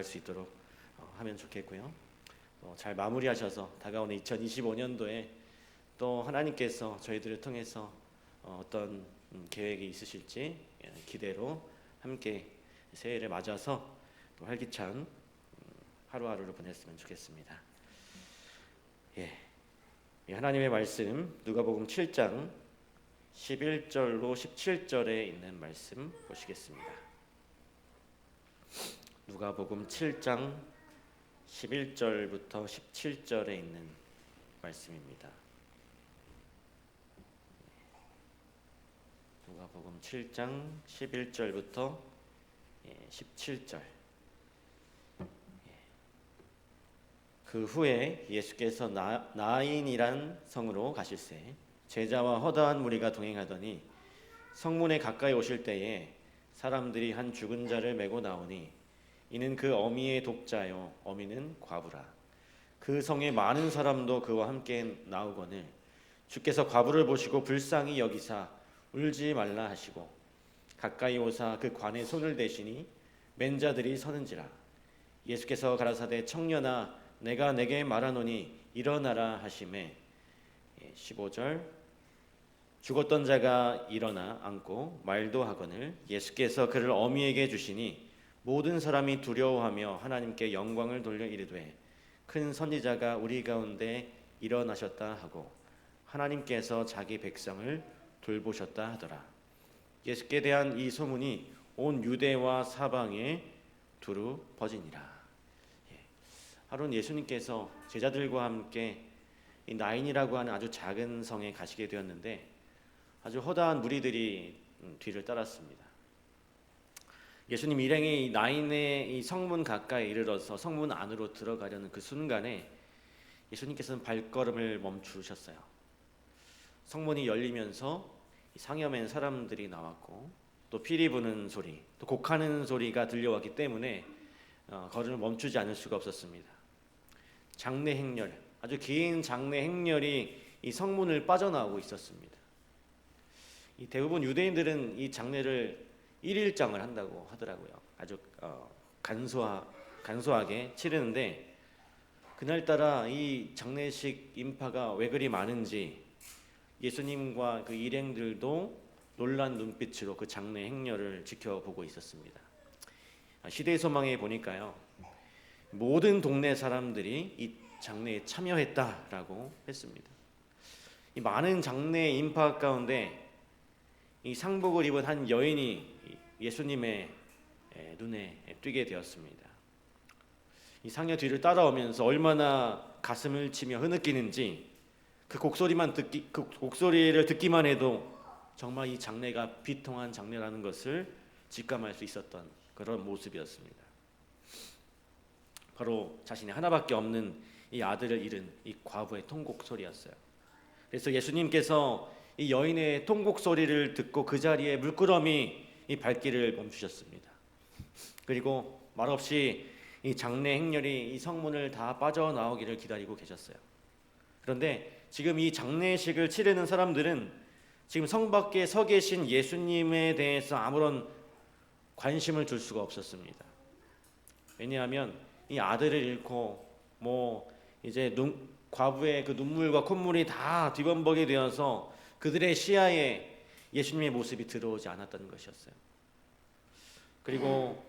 나갈 수 있도록 하면 좋겠고요. 잘 마무리하셔서 다가오는 2025년도에 또 하나님께서 저희들을 통해서 어떤 계획이 있으실지 기대로 함께 새해를 맞아서 또 활기찬 하루하루를 보냈으면 좋겠습니다. 하나님의 말씀 누가복음 7장 11절로 17절에 있는 말씀 보시겠습니다. 누가복음 7장 11절부터 17절에 있는 말씀입니다. 누가복음 7장 11절부터 17절. 그 후에 예수께서 나인이란 성으로 가실새 제자와 허다한 무리가 동행하더니 성문에 가까이 오실 때에 사람들이 한 죽은 자를 메고 나오니 이는 그 어미의 독자요 어미는 과부라. 그 성에 많은 사람도 그와 함께 나오거늘 주께서 과부를 보시고 불쌍히 여기사 울지 말라 하시고 가까이 오사 그 관에 손을 대시니 맨 자들이 서는지라. 예수께서 가라사대 청년아 내가 내게 말하노니 일어나라 하시매 15절 죽었던 자가 일어나 앉고 말도 하거늘 예수께서 그를 어미에게 주시니 모든 사람이 두려워하며 하나님께 영광을 돌려 이르되 큰 선지자가 우리 가운데 일어나셨다 하고 하나님께서 자기 백성을 돌보셨다 하더라. 예수께 대한 이 소문이 온 유대와 사방에 두루 퍼지니라. 하루는 예수님께서 제자들과 함께 이 나인이라고 하는 아주 작은 성에 가시게 되었는데 아주 허다한 무리들이 뒤를 따랐습니다. 예수님 일행이 나인의 이 성문 가까이 이르러서 성문 안으로 들어가려는 그 순간에 예수님께서는 발걸음을 멈추셨어요. 성문이 열리면서 상여맨 사람들이 나왔고 또 피리 부는 소리, 또 곡하는 소리가 들려왔기 때문에 걸음을 멈추지 않을 수가 없었습니다. 장례 행렬, 아주 긴 장례 행렬이 이 성문을 빠져나오고 있었습니다. 이 대부분 유대인들은 이 장례를 1일장을 한다고 하더라고요. 아주 간소하게 치르는데 그날따라 이 장례식 인파가 왜 그리 많은지 예수님과 그 일행들도 놀란 눈빛으로 그 장례 행렬을 지켜보고 있었습니다. 시대의 소망에 보니까요, 모든 동네 사람들이 이 장례에 참여했다라고 했습니다. 이 많은 장례 인파 가운데 이 상복을 입은 한 여인이 예수님의 눈에 띄게 되었습니다. 이 상여 뒤를 따라오면서 얼마나 가슴을 치며 흐느끼는지 그 곡소리를 듣기만 해도 정말 이 장례가 비통한 장례라는 것을 직감할 수 있었던 그런 모습이었습니다. 바로 자신이 하나밖에 없는 이 아들을 잃은 이 과부의 통곡 소리였어요. 그래서 예수님께서 이 여인의 통곡 소리를 듣고 그 자리에 물끄러미 이 발길을 멈추셨습니다. 그리고 말없이 이 장례 행렬이 이 성문을 다 빠져나오기를 기다리고 계셨어요. 그런데 지금 이 장례식을 치르는 사람들은 지금 성 밖에 서 계신 예수님에 대해서 아무런 관심을 줄 수가 없었습니다. 왜냐하면 이 아들을 잃고 이제 과부의 그 눈물과 콧물이 다 뒤범벅이 되어서 그들의 시야에 예수님의 모습이 들어오지 않았던 것이었어요. 그리고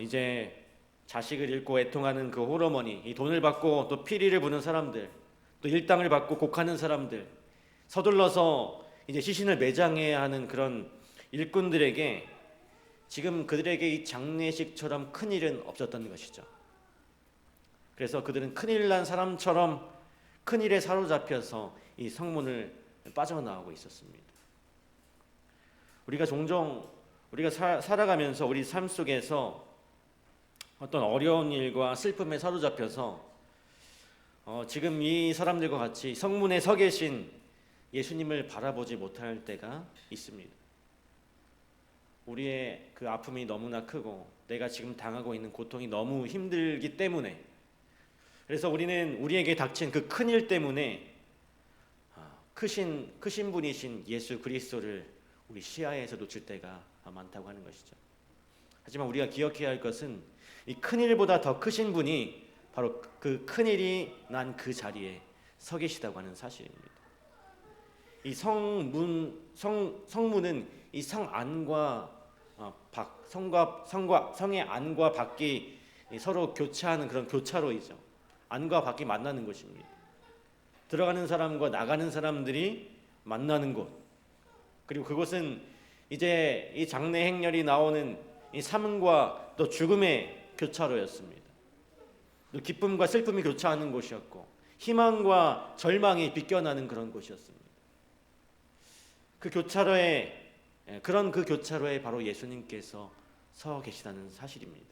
이제 자식을 잃고 애통하는 그 홀어머니, 이 돈을 받고 또 피리를 부는 사람들, 또 일당을 받고 곡하는 사람들, 서둘러서 이제 시신을 매장해야 하는 그런 일꾼들에게 지금 그들에게 이 장례식처럼 큰 일은 없었던 것이죠. 그래서 그들은 큰일 난 사람처럼 큰 일에 사로잡혀서 이 성문을 빠져나오고 있었습니다. 우리가 종종 살아가면서 우리 삶 속에서 어떤 어려운 일과 슬픔에 사로잡혀서 지금 이 사람들과 같이 성문에 서 계신 예수님을 바라보지 못할 때가 있습니다. 우리의 그 아픔이 너무나 크고 내가 지금 당하고 있는 고통이 너무 힘들기 때문에, 그래서 우리는 우리에게 닥친 그 큰일 때문에 크신 분이신 예수 그리스도를 우리 시야에서 놓칠 때가 많다고 하는 것이죠. 하지만 우리가 기억해야 할 것은 이 큰일보다 더 크신 분이 바로 그 큰일이 난 그 자리에 서 계시다고 하는 사실입니다. 이 성문은 이 성 안과 밖, 성의 안과 밖이 서로 교차하는 그런 교차로이죠. 안과 밖이 만나는 곳입니다. 들어가는 사람과 나가는 사람들이 만나는 곳. 그리고 그곳은 이제 이 장래 행렬이 나오는 이 삶과 또 죽음의 교차로였습니다. 또 기쁨과 슬픔이 교차하는 곳이었고 희망과 절망이 비껴나는 그런 곳이었습니다. 그 교차로에 바로 예수님께서 서 계시다는 사실입니다.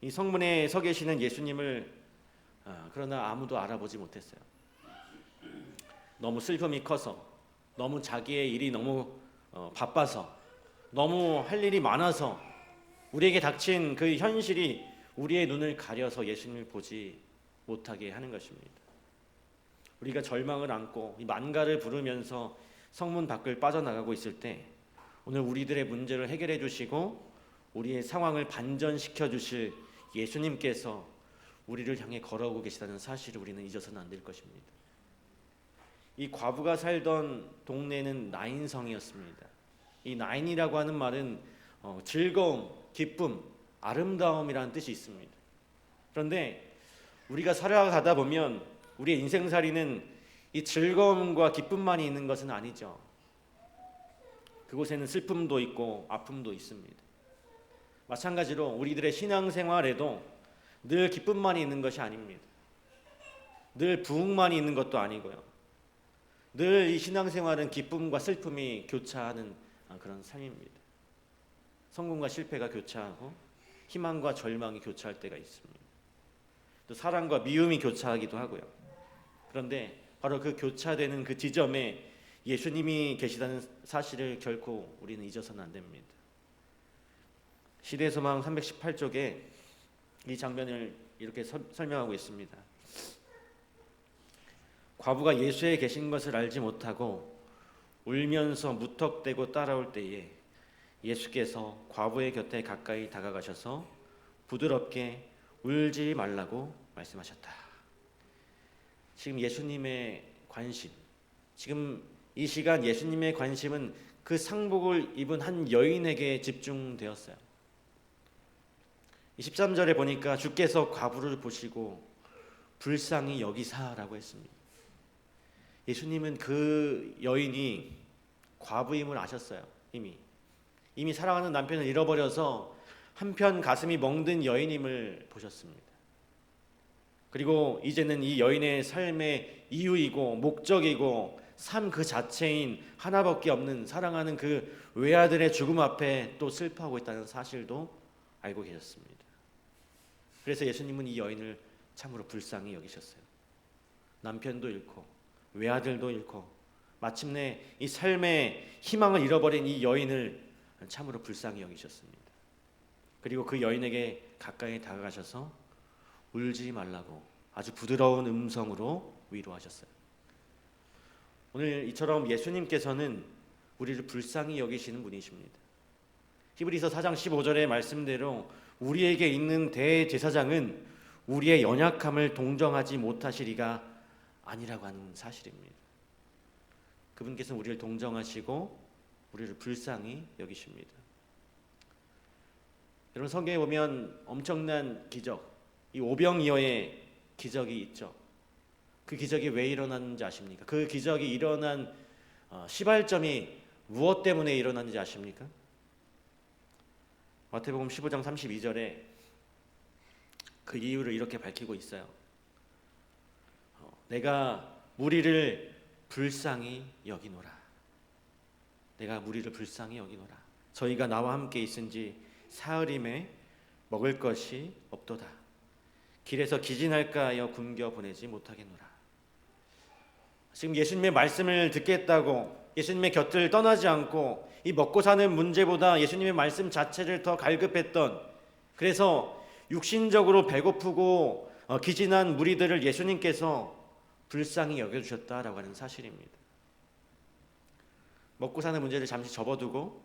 이 성문에 서 계시는 예수님을 그러나 아무도 알아보지 못했어요. 너무 슬픔이 커서, 너무 자기의 일이 너무 바빠서, 너무 할 일이 많아서 우리에게 닥친 그 현실이 우리의 눈을 가려서 예수님을 보지 못하게 하는 것입니다. 우리가 절망을 안고 이 만가를 부르면서 성문 밖을 빠져나가고 있을 때 오늘 우리들의 문제를 해결해 주시고 우리의 상황을 반전시켜 주실 예수님께서 우리를 향해 걸어오고 계시다는 사실을 우리는 잊어서는 안 될 것입니다. 이 과부가 살던 동네는 나인성이었습니다. 이 나인이라고 하는 말은 즐거움, 기쁨, 아름다움이라는 뜻이 있습니다. 그런데 우리가 살아가다 보면 우리의 인생살이는 이 즐거움과 기쁨만이 있는 것은 아니죠. 그곳에는 슬픔도 있고 아픔도 있습니다. 마찬가지로 우리들의 신앙생활에도 늘 기쁨만이 있는 것이 아닙니다. 늘 부흥만이 있는 것도 아니고요. 늘 이 신앙생활은 기쁨과 슬픔이 교차하는 그런 삶입니다. 성공과 실패가 교차하고 희망과 절망이 교차할 때가 있습니다. 또 사랑과 미움이 교차하기도 하고요. 그런데 바로 그 교차되는 그 지점에 예수님이 계시다는 사실을 결코 우리는 잊어서는 안 됩니다. 시대소망 318쪽에 이 장면을 이렇게 설명하고 있습니다. 과부가 예수에 계신 것을 알지 못하고 울면서 무턱대고 따라올 때에 예수께서 과부의 곁에 가까이 다가가셔서 부드럽게 울지 말라고 말씀하셨다. 지금 예수님의 관심, 지금 이 시간 예수님의 관심은 그 상복을 입은 한 여인에게 집중되었어요. 13절에 보니까 주께서 과부를 보시고 불쌍히 여기사라고 했습니다. 예수님은 그 여인이 과부임을 아셨어요. 이미 사랑하는 남편을 잃어버려서 한편 가슴이 멍든 여인임을 보셨습니다. 그리고 이제는 이 여인의 삶의 이유이고 목적이고 삶 그 자체인 하나밖에 없는 사랑하는 그 외아들의 죽음 앞에 또 슬퍼하고 있다는 사실도 알고 계셨습니다. 그래서 예수님은 이 여인을 참으로 불쌍히 여기셨어요. 남편도 잃고 외아들도 잃고 마침내 이 삶의 희망을 잃어버린 이 여인을 참으로 불쌍히 여기셨습니다. 그리고 그 여인에게 가까이 다가가셔서 울지 말라고 아주 부드러운 음성으로 위로하셨어요. 오늘 이처럼 예수님께서는 우리를 불쌍히 여기시는 분이십니다. 히브리서 4장 15절의 말씀대로 우리에게 있는 대제사장은 우리의 연약함을 동정하지 못하시리가 아니라고 하는 사실입니다. 그분께서는 우리를 동정하시고 우리를 불쌍히 여기십니다. 여러분 성경에 보면 엄청난 기적, 이 오병이어의 기적이 있죠. 그 기적이 왜 일어났는지 아십니까? 그 기적이 일어난 시발점이 무엇 때문에 일어났는지 아십니까? 마태복음 15장 32절에 그 이유를 이렇게 밝히고 있어요. 내가 무리를 불쌍히 여기노라. 내가 무리를 불쌍히 여기노라. 저희가 나와 함께 있은지 사흘임에 먹을 것이 없도다. 길에서 기진할까 하여 굶겨 보내지 못하겠노라. 지금 예수님의 말씀을 듣겠다고 예수님의 곁을 떠나지 않고 이 먹고 사는 문제보다 예수님의 말씀 자체를 더 갈급했던, 그래서 육신적으로 배고프고 기진한 무리들을 예수님께서 불쌍히 여겨주셨다라고 하는 사실입니다. 먹고 사는 문제를 잠시 접어두고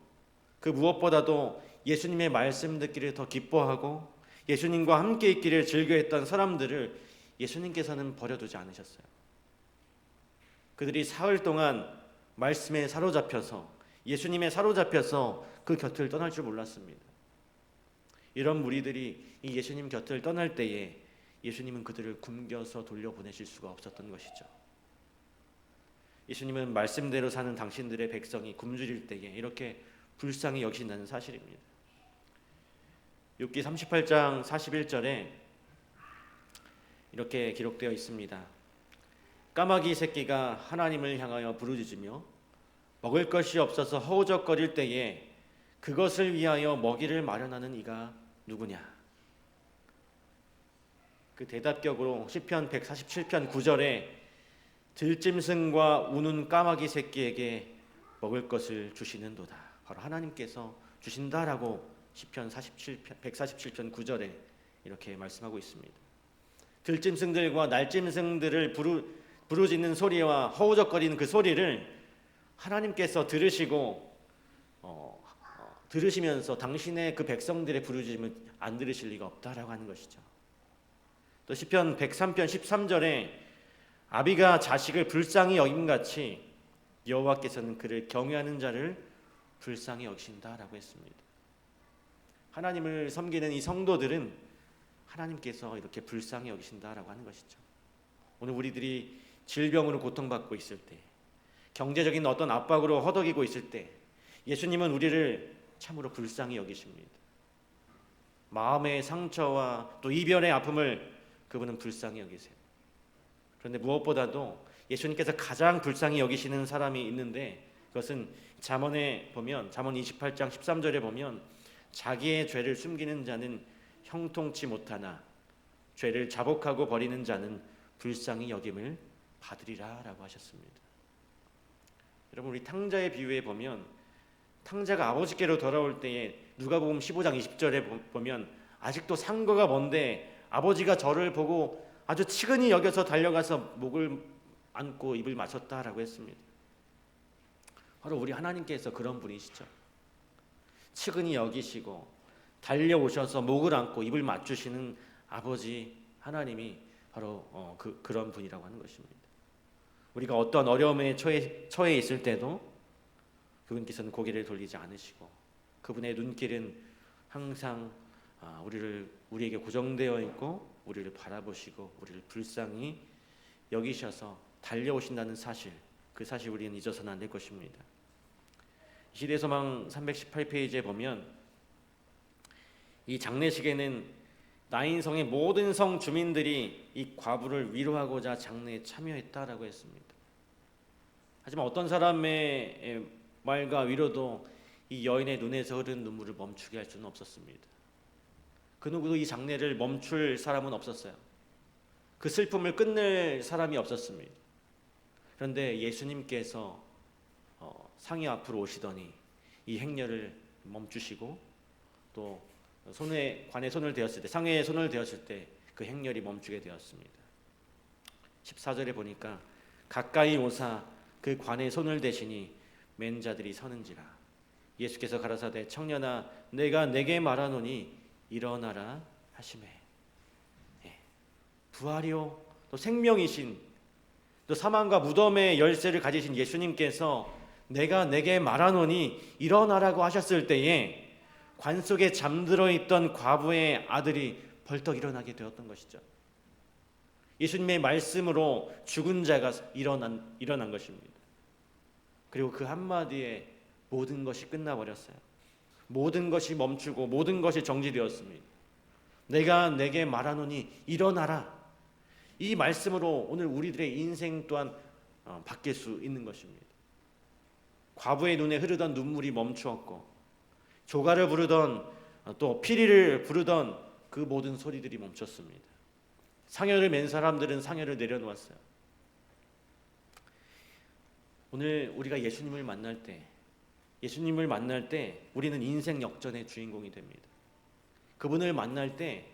그 무엇보다도 예수님의 말씀 듣기를 더 기뻐하고 예수님과 함께 있기를 즐겨했던 사람들을 예수님께서는 버려두지 않으셨어요. 그들이 사흘 동안 말씀에 사로잡혀서, 예수님에 사로잡혀서 그 곁을 떠날 줄 몰랐습니다. 이런 무리들이 이 예수님 곁을 떠날 때에 예수님은 그들을 굶겨서 돌려보내실 수가 없었던 것이죠. 예수님은 말씀대로 사는 당신들의 백성이 굶주릴 때에 이렇게 불쌍히 여기신다는 사실입니다. 욥기 38장 41절에 이렇게 기록되어 있습니다. 까마귀 새끼가 하나님을 향하여 부르짖으며 먹을 것이 없어서 허우적거릴 때에 그것을 위하여 먹이를 마련하는 이가 누구냐? 그 대답격으로 시편 147편 9절에 들짐승과 우는 까마귀 새끼에게 먹을 것을 주시는도다. 바로 하나님께서 주신다라고 시편 147편 9절에 이렇게 말씀하고 있습니다. 들짐승들과 날짐승들을 부르짖는 소리와 허우적거리는 그 소리를 하나님께서 들으시면서 당신의 그 백성들의 부르짖음을 안 들으실 리가 없다라고 하는 것이죠. 또 시편 103편 13절에 아비가 자식을 불쌍히 여김같이 여호와께서는 그를 경외하는 자를 불쌍히 여기신다라고 했습니다. 하나님을 섬기는 이 성도들은 하나님께서 이렇게 불쌍히 여기신다라고 하는 것이죠. 오늘 우리들이 질병으로 고통받고 있을 때, 경제적인 어떤 압박으로 허덕이고 있을 때 예수님은 우리를 참으로 불쌍히 여기십니다. 마음의 상처와 또 이별의 아픔을 그분은 불쌍히 여기세요. 그런데 무엇보다도 예수님께서 가장 불쌍히 여기시는 사람이 있는데, 그것은 잠언에 보면, 잠언 28장 13절에 보면 자기의 죄를 숨기는 자는 형통치 못하나 죄를 자복하고 버리는 자는 불쌍히 여김을 받으리라 라고 하셨습니다. 여러분, 우리 탕자의 비유에 보면 탕자가 아버지께로 돌아올 때에 누가복음 15장 20절에 보면 아직도 상거가 먼데 아버지가 저를 보고 아주 치근히 여겨서 달려가서 목을 안고 입을 맞췄다라고 했습니다. 바로 우리 하나님께서 그런 분이시죠. 치근히 여기시고 달려오셔서 목을 안고 입을 맞추시는 아버지 하나님이 바로 그런 분이라고 하는 것입니다. 우리가 어떤 어려움에 처해 있을 때도 그분께서는 고개를 돌리지 않으시고 그분의 눈길은 항상 우리에게 고정되어 있고 우리를 바라보시고 우리를 불쌍히 여기셔서 달려오신다는 사실, 그 사실 우리는 잊어서는 안 될 것입니다. 시대소망 318페이지에 보면 이 장례식에는 나인성의 모든 성 주민들이 이 과부를 위로하고자 장례에 참여했다라고 했습니다. 하지만 어떤 사람의 말과 위로도 이 여인의 눈에서 흐르는 눈물을 멈추게 할 수는 없었습니다. 그 누구도 이 장례를 멈출 사람은 없었어요. 그 슬픔을 끝낼 사람이 없었습니다. 그런데 예수님께서 상이 앞으로 오시더니 이 행렬을 멈추시고 또 관에 손을 대었을 때, 상에 손을 대었을 때 그 행렬이 멈추게 되었습니다. 14절에 보니까 가까이 오사 그 관에 손을 대시니 맨 자들이 서는지라. 예수께서 가라사대 청년아 내가 내게 말하노니 일어나라 하시매. 부활이요 또 생명이신, 또 사망과 무덤의 열쇠를 가지신 예수님께서 내가 내게 말하노니 일어나라고 하셨을 때에 관 속에 잠들어 있던 과부의 아들이 벌떡 일어나게 되었던 것이죠. 예수님의 말씀으로 죽은 자가 일어난 것입니다. 그리고 그 한마디에 모든 것이 끝나버렸어요. 모든 것이 멈추고 모든 것이 정지되었습니다. 내가 내게 말하노니 일어나라. 이 말씀으로 오늘 우리들의 인생 또한 바뀔 수 있는 것입니다. 과부의 눈에 흐르던 눈물이 멈추었고 조가를 부르던 또 피리를 부르던 그 모든 소리들이 멈췄습니다. 상여를 맨 사람들은 상여를 내려놓았어요. 오늘 우리가 예수님을 만날 때 우리는 인생 역전의 주인공이 됩니다. 그분을 만날 때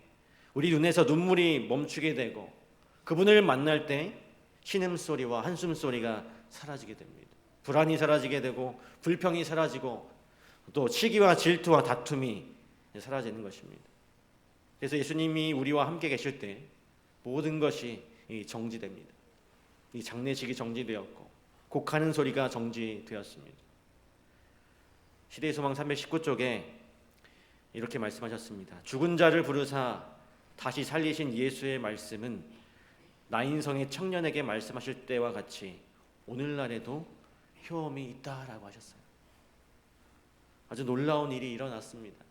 우리 눈에서 눈물이 멈추게 되고 그분을 만날 때 신음소리와 한숨소리가 사라지게 됩니다. 불안이 사라지게 되고 불평이 사라지고 또 시기와 질투와 다툼이 사라지는 것입니다. 그래서 예수님이 우리와 함께 계실 때 모든 것이 정지됩니다. 이 장례식이 정지되었고 곡하는 소리가 정지되었습니다. 시대의 소망 319쪽에 이렇게 말씀하셨습니다. 죽은 자를 부르사 다시 살리신 예수의 말씀은 나인성의 청년에게 말씀하실 때와 같이 오늘날에도 효험이 있다라고 하셨어요. 아주 놀라운 일이 일어났습니다.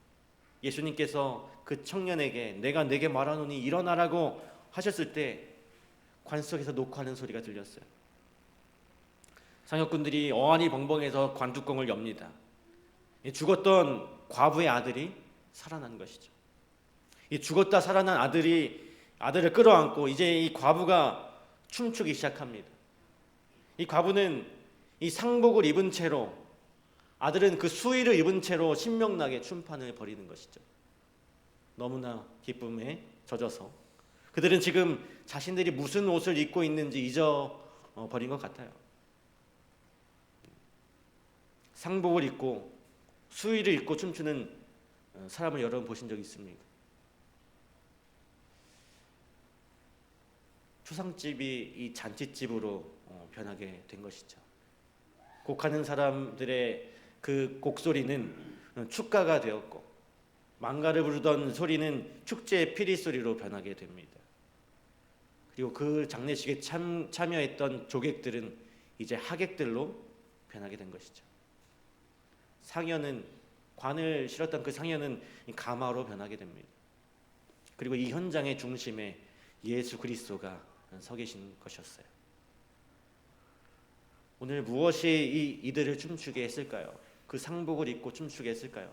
예수님께서 그 청년에게 내가 내게 말하노니 일어나라고 하셨을 때 관 속에서 녹화하는 소리가 들렸어요. 상역군들이 어안이 벙벙해서 관뚜껑을 엽니다. 죽었던 과부의 아들이 살아난 것이죠. 이 죽었다 살아난 아들을 끌어안고 이제 이 과부가 춤추기 시작합니다. 이 과부는 이 상복을 입은 채로, 아들은 그 수의를 입은 채로 신명나게 춤판을 벌이는 것이죠. 너무나 기쁨에 젖어서 그들은 지금 자신들이 무슨 옷을 입고 있는지 잊어버린 것 같아요. 상복을 입고 수의를 입고 춤추는 사람을 여러분 보신 적 있습니까? 초상집이 이 잔치집으로 변하게 된 것이죠. 곡하는 사람들의 그 곡소리는 축가가 되었고 망가를 부르던 소리는 축제의 피리 소리로 변하게 됩니다. 그리고 그 장례식에 참여했던 조객들은 이제 하객들로 변하게 된 것이죠. 상여는, 관을 실었던 그 상여는 가마로 변하게 됩니다. 그리고 이 현장의 중심에 예수 그리스도가 서 계신 것이었어요. 오늘 무엇이 이들을 춤추게 했을까요? 그 상복을 입고 춤추게 했을까요?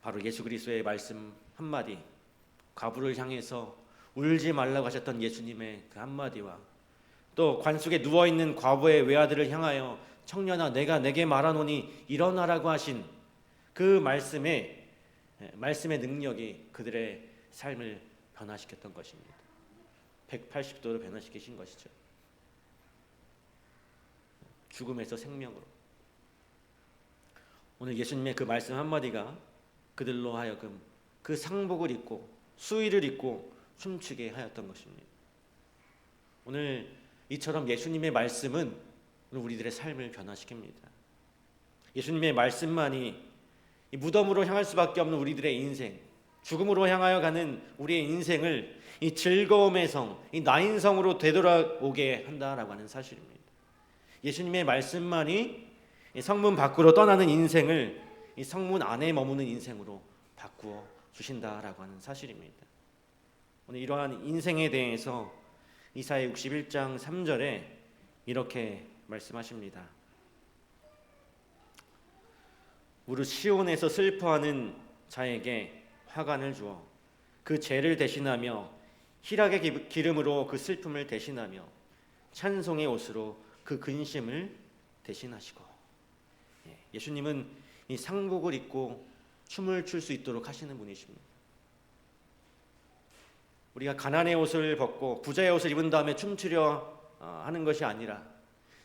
바로 예수 그리스도의 말씀 한마디, 과부를 향해서 울지 말라고 하셨던 예수님의 그 한마디와 또 관 속에 누워있는 과부의 외아들을 향하여 청년아 내가 내게 말하노니 일어나라고 하신 그 말씀의 능력이 그들의 삶을 변화시켰던 것입니다. 180도로 변화시키신 것이죠. 죽음에서 생명으로. 오늘 예수님의 그 말씀 한마디가 그들로 하여금 그 상복을 입고 수의를 입고 춤추게 하였던 것입니다. 오늘 이처럼 예수님의 말씀은 우리들의 삶을 변화시킵니다. 예수님의 말씀만이 이 무덤으로 향할 수밖에 없는 우리들의 인생, 죽음으로 향하여 가는 우리의 인생을 이 즐거움의 성, 이 나인성으로 되돌아오게 한다라고 하는 사실입니다. 예수님의 말씀만이 이 성문 밖으로 떠나는 인생을 이 성문 안에 머무는 인생으로 바꾸어 주신다라고 하는 사실입니다. 오늘 이러한 인생에 대해서 이사야 61장 3절에 이렇게 말씀하십니다. 무릇 시온에서 슬퍼하는 자에게 화관을 주어 그 죄를 대신하며 희락의 기름으로 그 슬픔을 대신하며 찬송의 옷으로 그 근심을 대신하시고. 예수님은 이 상복을 입고 춤을 출 수 있도록 하시는 분이십니다. 우리가 가난의 옷을 벗고 부자의 옷을 입은 다음에 춤추려 하는 것이 아니라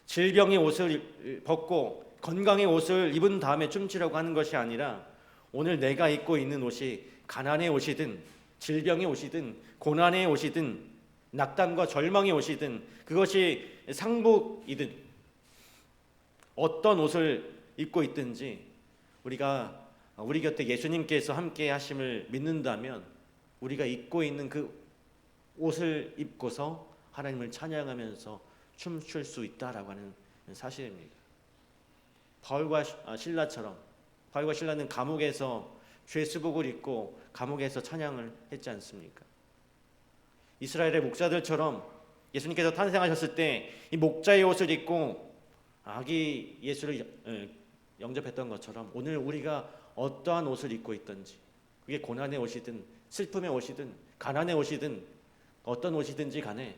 질병의 옷을 벗고 건강의 옷을 입은 다음에 춤추려고 하는 것이 아니라 오늘 내가 입고 있는 옷이 가난의 옷이든 질병의 옷이든 고난의 옷이든 낙담과 절망의 옷이든 그것이 상복이든 어떤 옷을 입고 있든지 우리가 우리 곁에 예수님께서 함께 하심을 믿는다면 우리가 입고 있는 그 옷을 입고서 하나님을 찬양하면서 춤출 수 있다라고 하는 사실입니다. 바울과 신라처럼 바울과 신라는 감옥에서 죄수복을 입고 감옥에서 찬양을 했지 않습니까? 이스라엘의 목자들처럼 예수님께서 탄생하셨을 때 이 목자의 옷을 입고 아기 예수를 영접했던 것처럼 오늘 우리가 어떠한 옷을 입고 있든지 그게 고난의 옷이든 슬픔의 옷이든 가난의 옷이든 어떤 옷이든지 간에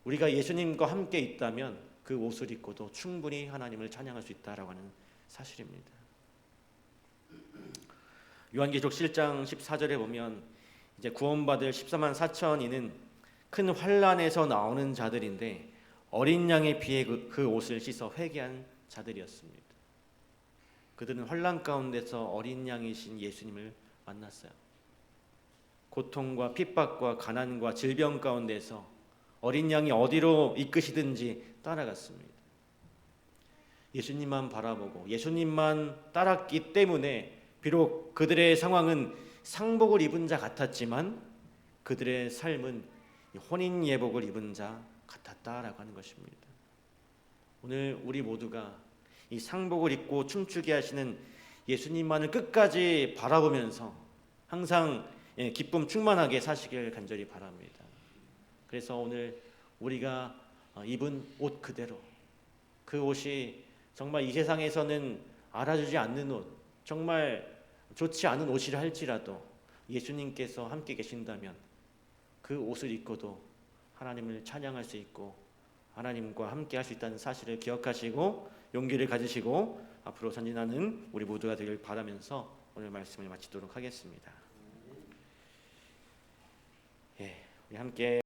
우리가 예수님과 함께 있다면 그 옷을 입고도 충분히 하나님을 찬양할 수 있다라고 하는 사실입니다. 요한계시록 7장 14절에 보면 이제 구원받을 14만 4천이는 큰 환난에서 나오는 자들인데 어린 양의 피에 그 옷을 씻어 회개한 자들이었습니다. 그들은 환난 가운데서 어린 양이신 예수님을 만났어요. 고통과 핍박과 가난과 질병 가운데서 어린 양이 어디로 이끄시든지 따라갔습니다. 예수님만 바라보고 예수님만 따랐기 때문에 비록 그들의 상황은 상복을 입은 자 같았지만 그들의 삶은 혼인 예복을 입은 자 같았다라고 하는 것입니다. 오늘 우리 모두가 이 상복을 입고 춤추게 하시는 예수님만을 끝까지 바라보면서 항상 기쁨 충만하게 사시길 간절히 바랍니다. 그래서 오늘 우리가 입은 옷 그대로, 그 옷이 정말 이 세상에서는 알아주지 않는 옷, 정말 좋지 않은 옷이라 할지라도 예수님께서 함께 계신다면 그 옷을 입고도 하나님을 찬양할 수 있고 하나님과 함께 할 수 있다는 사실을 기억하시고 용기를 가지시고 앞으로 전진하는 우리 모두가 되길 바라면서 오늘 말씀을 마치도록 하겠습니다. 우리 함께